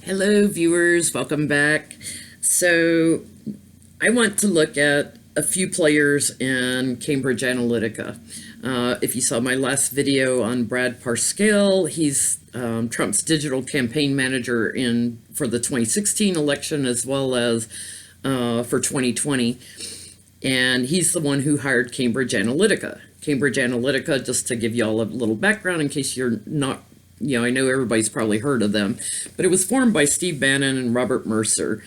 Hello, viewers. Welcome back. So, I want to look at a few players in Cambridge Analytica. If you saw my last video on Brad Parscale, he's Trump's digital campaign manager for the 2016 election as well as for 2020. And he's the one who hired Cambridge Analytica. Cambridge Analytica, just to give you all a little background in case you're not, I know everybody's probably heard of them, but it was formed by Steve Bannon and Robert Mercer.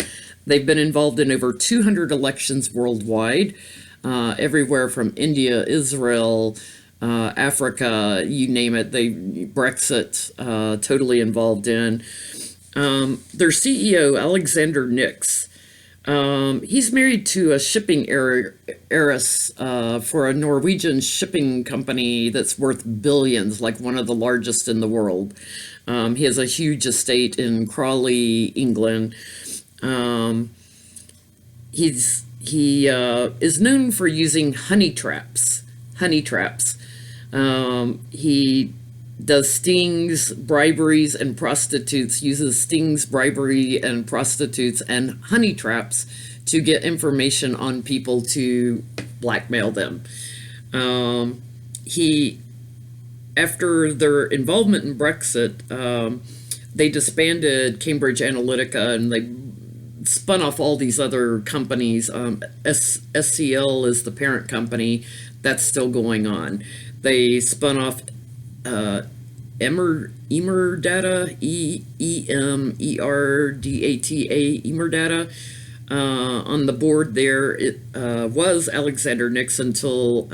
They've been involved in over 200 elections worldwide, everywhere from India, Israel, Africa, you name it. Brexit, totally involved in. Their CEO, Alexander Nix, he's married to a shipping heiress for a Norwegian shipping company that's worth billions, like one of the largest in the world. He has a huge estate in Crawley, England. He is known for using honey traps. He does stings, briberies, and prostitutes, uses stings, bribery, and prostitutes, and honey traps to get information on people to blackmail them. After their involvement in Brexit, they disbanded Cambridge Analytica and they spun off all these other companies. SCL is the parent company. That's still going on. They spun off Emerdata, Emerdata, Emerdata. On the board there, it was Alexander Nix until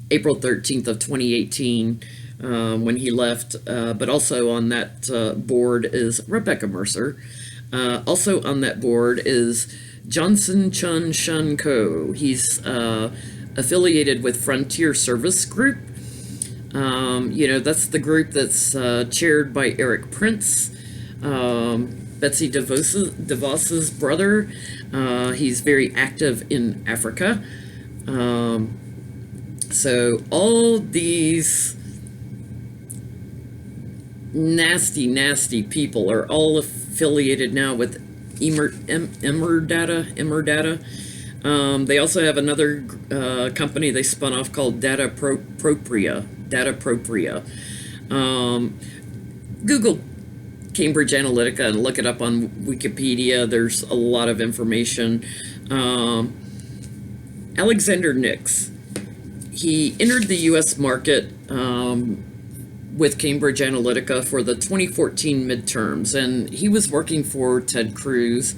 April 13th of 2018 when he left. But also on that board is Rebekah Mercer. Also on that board is Johnson Chun Shun Ko. He's affiliated with Frontier Service Group. That's the group that's chaired by Eric Prince, Betsy DeVos's brother. He's very active in Africa. So all these nasty people are all affiliated now with Emerdata. They also have another company they spun off called Data Propria. Google Cambridge Analytica and look it up on Wikipedia. There's a lot of information. Alexander Nix, he entered the U.S. market with Cambridge Analytica for the 2014 midterms, and he was working for Ted Cruz.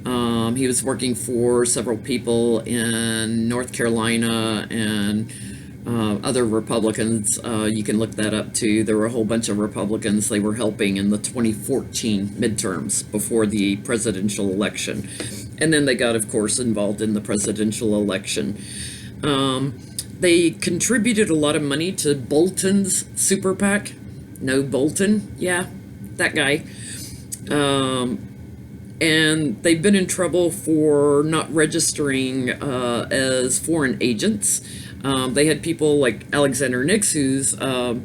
He was working for several people in North Carolina and other Republicans. You can look that up too. There were a whole bunch of Republicans they were helping in the 2014 midterms before the presidential election. And then they got, of course, involved in the presidential election. They contributed a lot of money to Bolton's super PAC. No, Bolton? Yeah, that guy. And they've been in trouble for not registering as foreign agents. They had people like Alexander Nix, who's a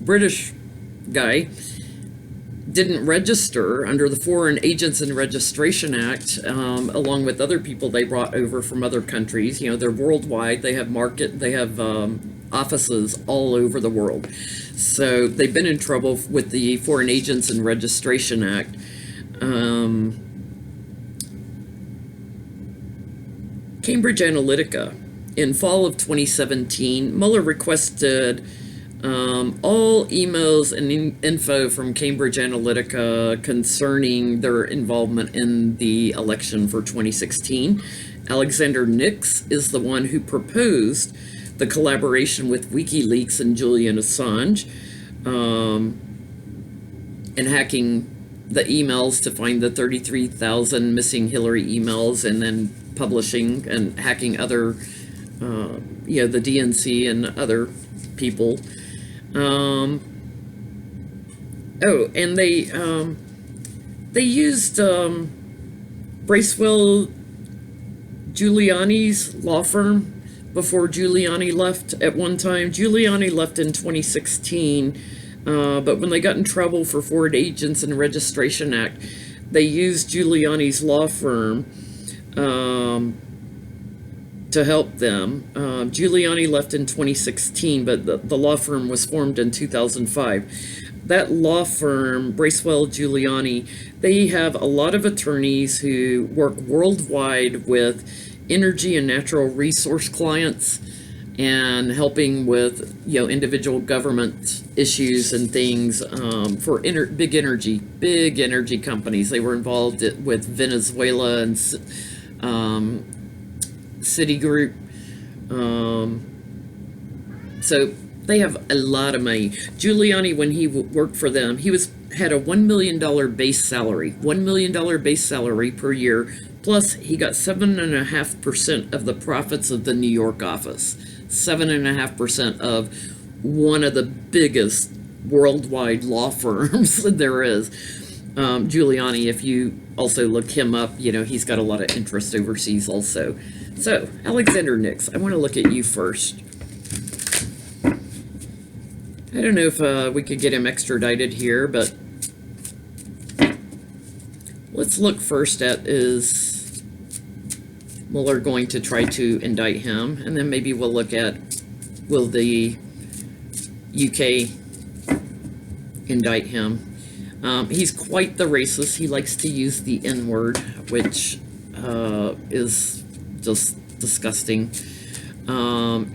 British guy, didn't register under the Foreign Agents and Registration Act, along with other people they brought over from other countries. They're worldwide. They have offices all over the world. So they've been in trouble with the Foreign Agents and Registration Act. Cambridge Analytica, in fall of 2017, Mueller requested all emails and info from Cambridge Analytica concerning their involvement in the election for 2016. Alexander Nix is the one who proposed the collaboration with WikiLeaks and Julian Assange and hacking the emails to find the 33,000 missing Hillary emails and then publishing and hacking other, the DNC and other people. And they used Bracewell Giuliani's law firm before Giuliani left at one time. Giuliani left in 2016. But when they got in trouble for Foreign Agents and Registration Act, they used Giuliani's law firm to help them. Giuliani left in 2016, but the law firm was formed in 2005. That law firm, Bracewell Giuliani, they have a lot of attorneys who work worldwide with energy and natural resource clients and helping with individual government issues and things for big energy companies. They were involved with Venezuela and Citigroup. So they have a lot of money. Giuliani, when he worked for them, he had a $1 million base salary, $1 million base salary per year. Plus, he got 7.5% of the profits of the New York office. 7.5% of one of the biggest worldwide law firms there is. Giuliani, if you also look him up, he's got a lot of interest overseas also. So, Alexander Nix, I want to look at you first. I don't know if we could get him extradited here, but let's look first at is Mueller going to try to indict him, and then maybe we'll look at will the UK indict him. He's quite the racist. He likes to use the N-word, which is just disgusting.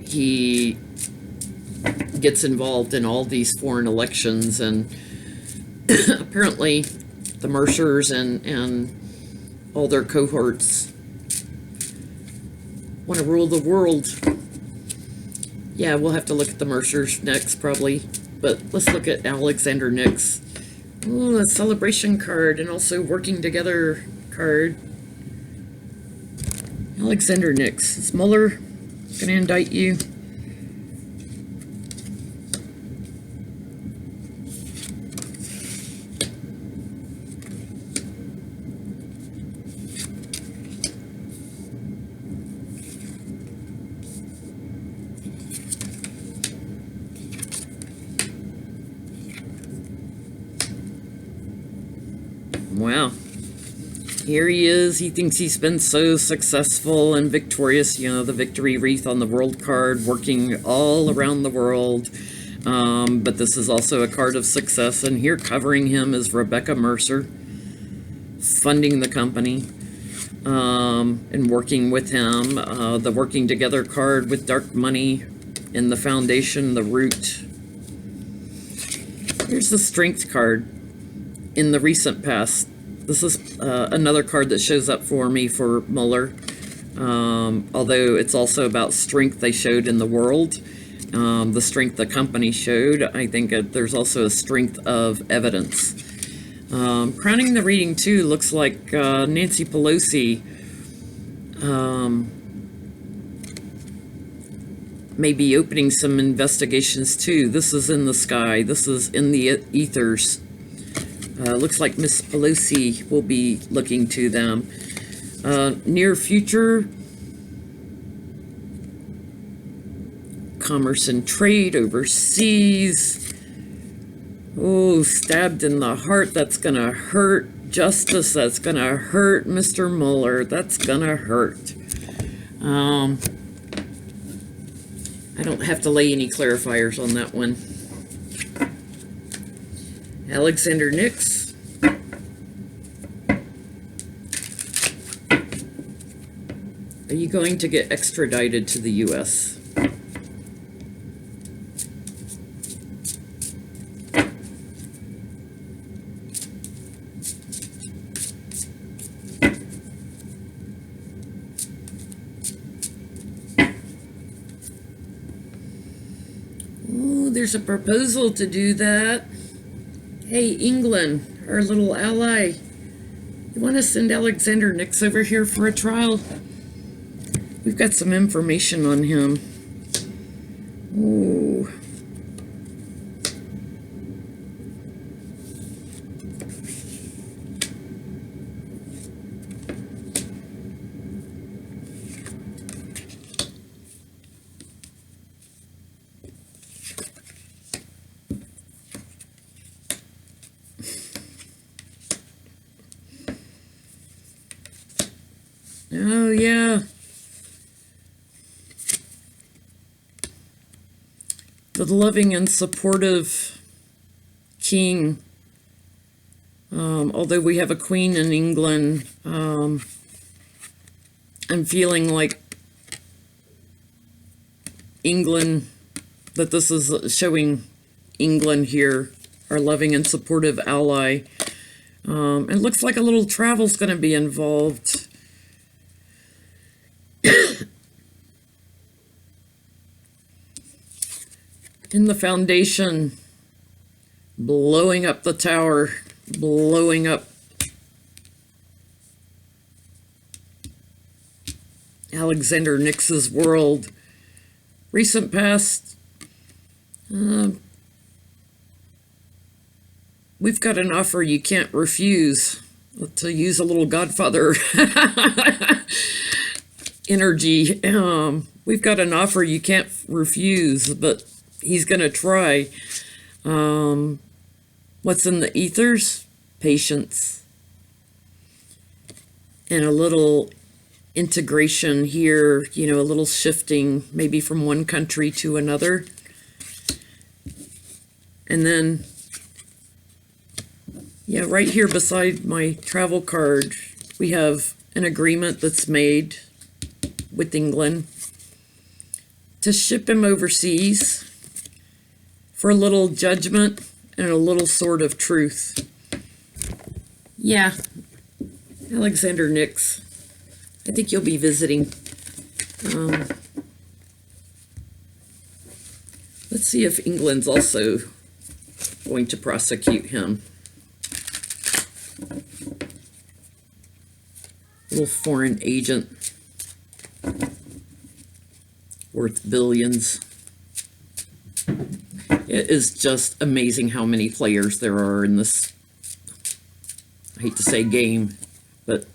He gets involved in all these foreign elections, and apparently the Mercers and all their cohorts want to rule the world. Yeah, we'll have to look at the Mercers next, probably. But let's look at Alexander Nix. Ooh, a celebration card and also working together card. Alexander Nix. Is Mueller going to indict you? Wow. Here he is. He thinks he's been so successful and victorious. The victory wreath on the world card, working all around the world. But this is also a card of success. And here covering him is Rebekah Mercer, funding the company and working with him. The working together card with dark money in the foundation, the root. Here's the strength card. In the recent past, this is another card that shows up for me for Mueller, although it's also about strength they showed in the world, the strength the company showed. I think there's also a strength of evidence. Crowning the reading, too, looks like Nancy Pelosi may be opening some investigations, too. This is in the sky. This is in the ethers. Looks like Miss Pelosi will be looking to them. Near future, commerce and trade overseas. Oh, stabbed in the heart, that's gonna hurt. Justice, that's gonna hurt. Mr. Mueller, that's gonna hurt. I don't have to lay any clarifiers on that one. Alexander Nix. Are you going to get extradited to the U.S.? Oh, there's a proposal to do that. Hey, England, our little ally, you want to send Alexander Nix over here for a trial? We've got some information on him. Ooh. Oh, yeah. The loving and supportive king. Although we have a queen in England, I'm feeling like England, that this is showing England here, our loving and supportive ally. It looks like a little travel's going to be involved. In the foundation, blowing up the tower, blowing up Alexander Nix's world. Recent past, we've got an offer you can't refuse, to use a little Godfather energy. We've got an offer you can't refuse, but he's going to try. What's in the ethers? Patience. And a little integration here, you know, a little shifting, maybe from one country to another. And then, yeah, right here beside my travel card, we have an agreement that's made with England to ship him overseas for a little judgment and a little sort of truth. Yeah, Alexander Nix, I think you'll be visiting. Let's see if England's also going to prosecute him. Little foreign agent worth billions. It is just amazing how many players there are in this, I hate to say game, but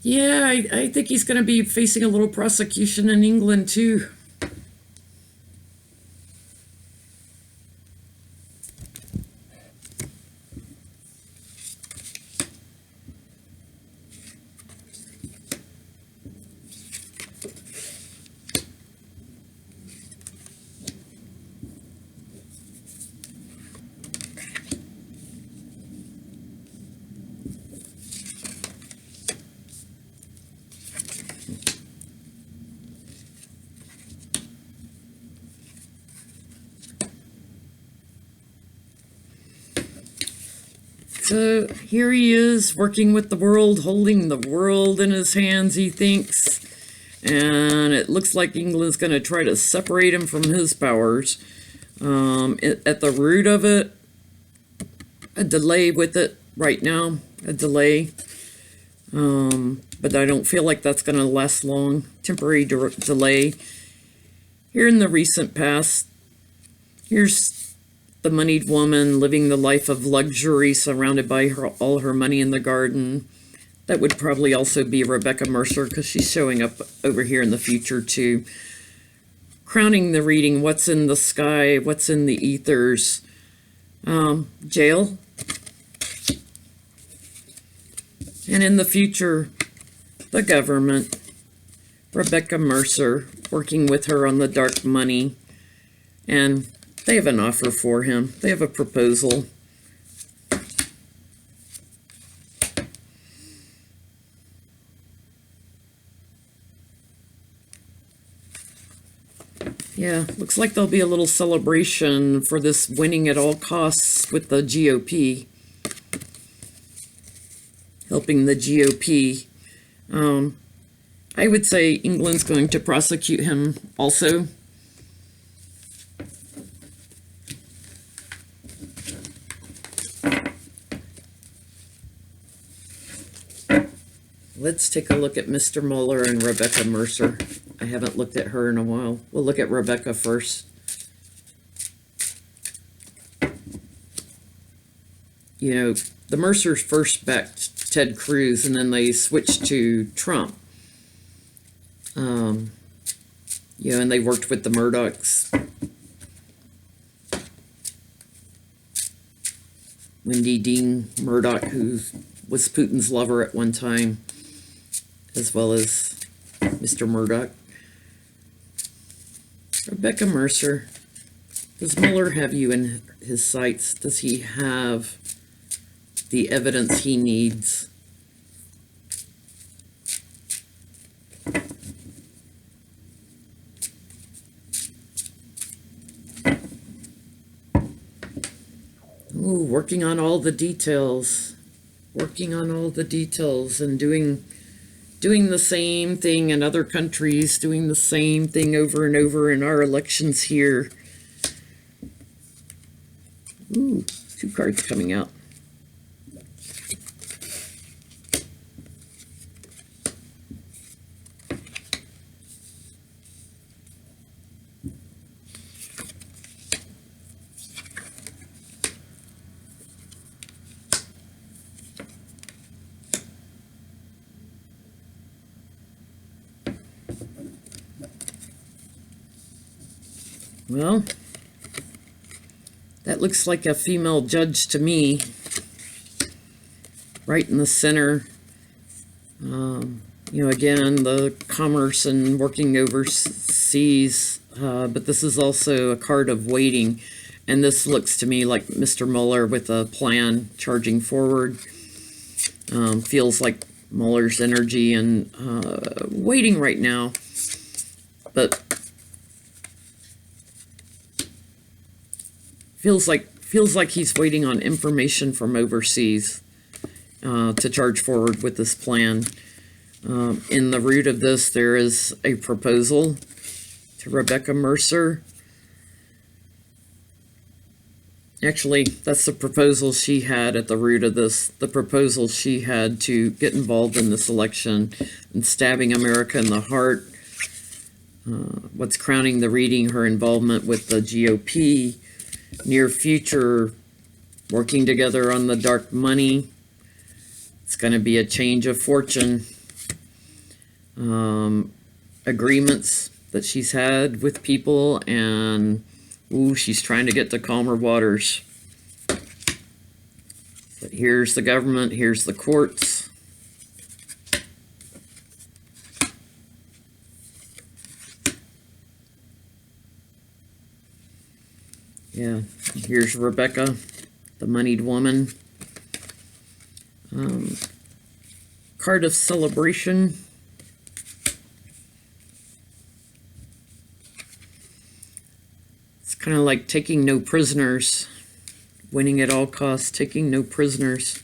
yeah, I think he's going to be facing a little prosecution in England too. So here he is working with the world, holding the world in his hands, he thinks. And it looks like England's going to try to separate him from his powers. At the root of it, a delay with it right now, a delay. But I don't feel like that's going to last long. Temporary delay. Here in the recent past, here's the moneyed woman living the life of luxury, surrounded by all her money in the garden. That would probably also be Rebekah Mercer, because she's showing up over here in the future too. Crowning the reading, what's in the sky, what's in the ethers. Jail. And in the future, the government. Rebekah Mercer, working with her on the dark money. And they have an offer for him. They have a proposal. Yeah, looks like there'll be a little celebration for this winning at all costs with the GOP. Helping the GOP. I would say England's going to prosecute him also. Let's take a look at Mr. Mueller and Rebekah Mercer. I haven't looked at her in a while. We'll look at Rebekah first. You know, the Mercers first backed Ted Cruz, and then they switched to Trump. You know, and they worked with the Murdochs. Wendy Dean Murdoch, who was Putin's lover at one time, as well as Mr. Murdoch. Rebekah Mercer. Does Mueller have you in his sights? Does he have the evidence he needs? Ooh, working on all the details. Working on all the details and doing the same thing in other countries, doing the same thing over and over in our elections here. Ooh, 2 cards coming out. Well, that looks like a female judge to me, right in the center. You know, again, the commerce and working overseas, but this is also a card of waiting. And this looks to me like Mr. Mueller with a plan charging forward. Feels like Mueller's energy and waiting right now. But feels like he's waiting on information from overseas to charge forward with this plan. In the root of this, there is a proposal to Rebekah Mercer. Actually, that's the proposal she had at the root of this. The proposal she had to get involved in this election and stabbing America in the heart. What's crowning the reading, her involvement with the GOP. Near future, working together on the dark money. It's going to be a change of fortune. Agreements that she's had with people, and ooh, she's trying to get to calmer waters. But here's the government, here's the courts. Yeah, here's Rebekah, the moneyed woman. Card of celebration. It's kind of like taking no prisoners, winning at all costs, taking no prisoners.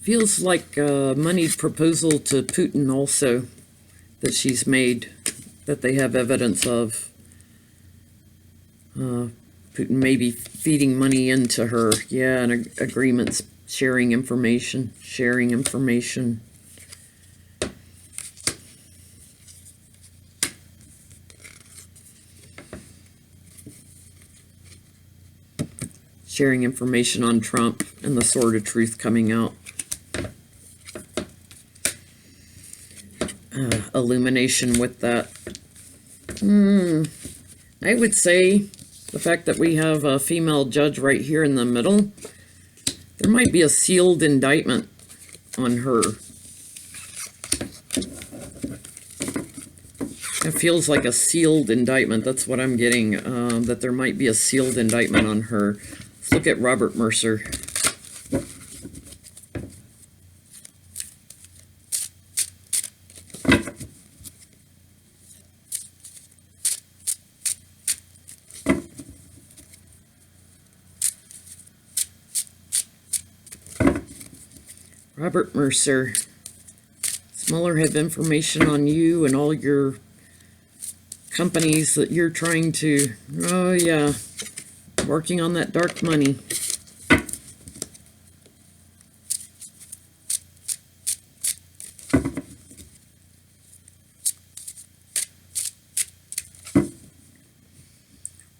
Feels like a moneyed proposal to Putin also that she's made, that they have evidence of. Putin may be feeding money into her. Yeah, and agreements, sharing information, sharing information. Sharing information on Trump and the sword of truth coming out. Illumination with that. I would say the fact that we have a female judge right here in the middle, there might be a sealed indictment on her. It feels like a sealed indictment. That's what I'm getting, that there might be a sealed indictment on her. Let's look at Robert Mercer. Robert Mercer. Does Mueller have information on you and all your companies that you're trying to... Oh, yeah. Working on that dark money.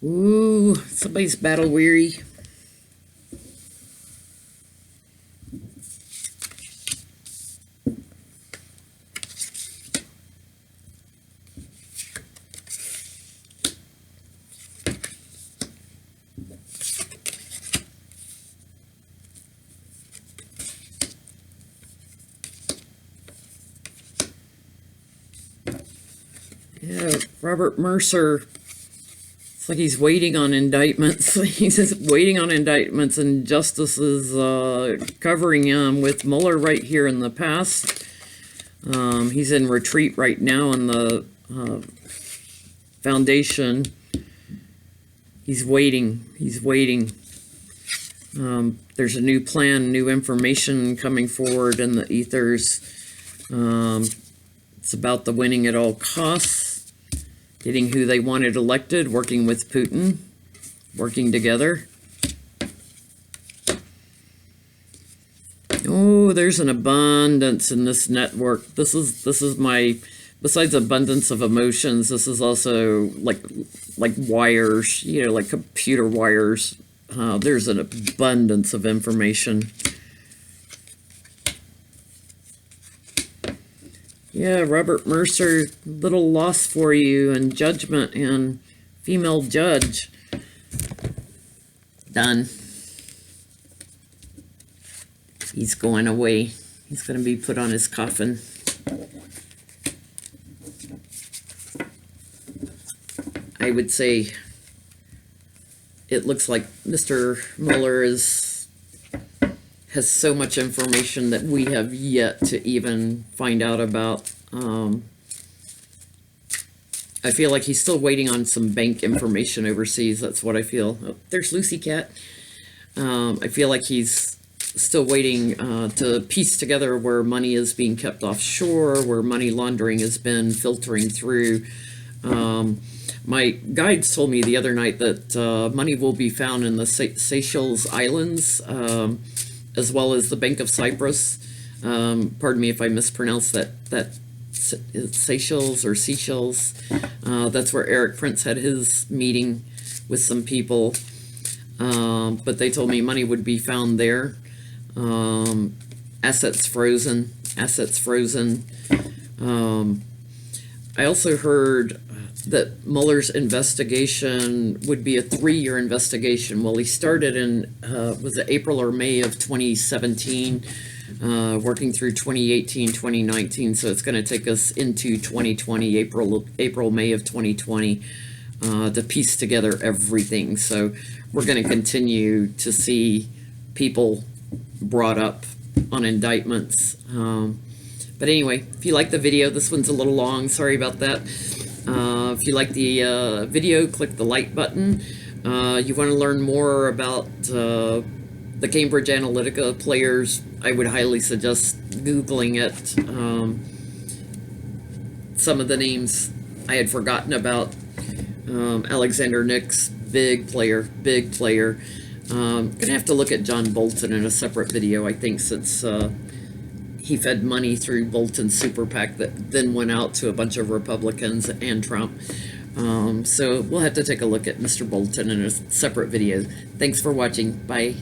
Ooh, somebody's battle weary. Yeah, Robert Mercer. It's like he's waiting on indictments. He's just waiting on indictments, and justice is covering him with Mueller right here in the past. He's in retreat right now in the foundation. He's waiting. He's waiting. There's a new plan, new information coming forward in the ethers. It's about the winning at all costs, getting who they wanted elected, working with Putin, working together. Oh, there's an abundance in this network. This is my, besides abundance of emotions, this is also like wires, you know, like computer wires. There's an abundance of information. Yeah, Robert Mercer, little loss for you, and judgment and female judge. Done. He's going away. He's going to be put on his coffin. I would say it looks like Mr. Mueller has so much information that we have yet to even find out about. I feel like he's still waiting on some bank information overseas. That's what I feel. Oh, there's Lucy Cat. I feel like he's still waiting to piece together where money is being kept offshore, where money laundering has been filtering through. My guides told me the other night that money will be found in the Seychelles Islands, as well as the Bank of Cyprus. Pardon me if I mispronounce that Seychelles or Seychelles. That's where Eric Prince had his meeting with some people. But they told me money would be found there. Assets frozen. I also heard that Mueller's investigation would be a 3-year investigation. Well, he started in, was it April or May of 2017, working through 2018, 2019. So it's going to take us into 2020, April, May of 2020, to piece together everything. So we're going to continue to see people brought up on indictments. But anyway, if you like the video, this one's a little long. Sorry about that. If you like the video, click the like button. You want to learn more about the Cambridge Analytica players, I would highly suggest Googling it. Some of the names I had forgotten about. Alexander Nix, big player. Gonna have to look at John Bolton in a separate video, I think, since he fed money through Bolton's super PAC that then went out to a bunch of Republicans and Trump. So we'll have to take a look at Mr. Bolton in a separate video. Thanks for watching. Bye.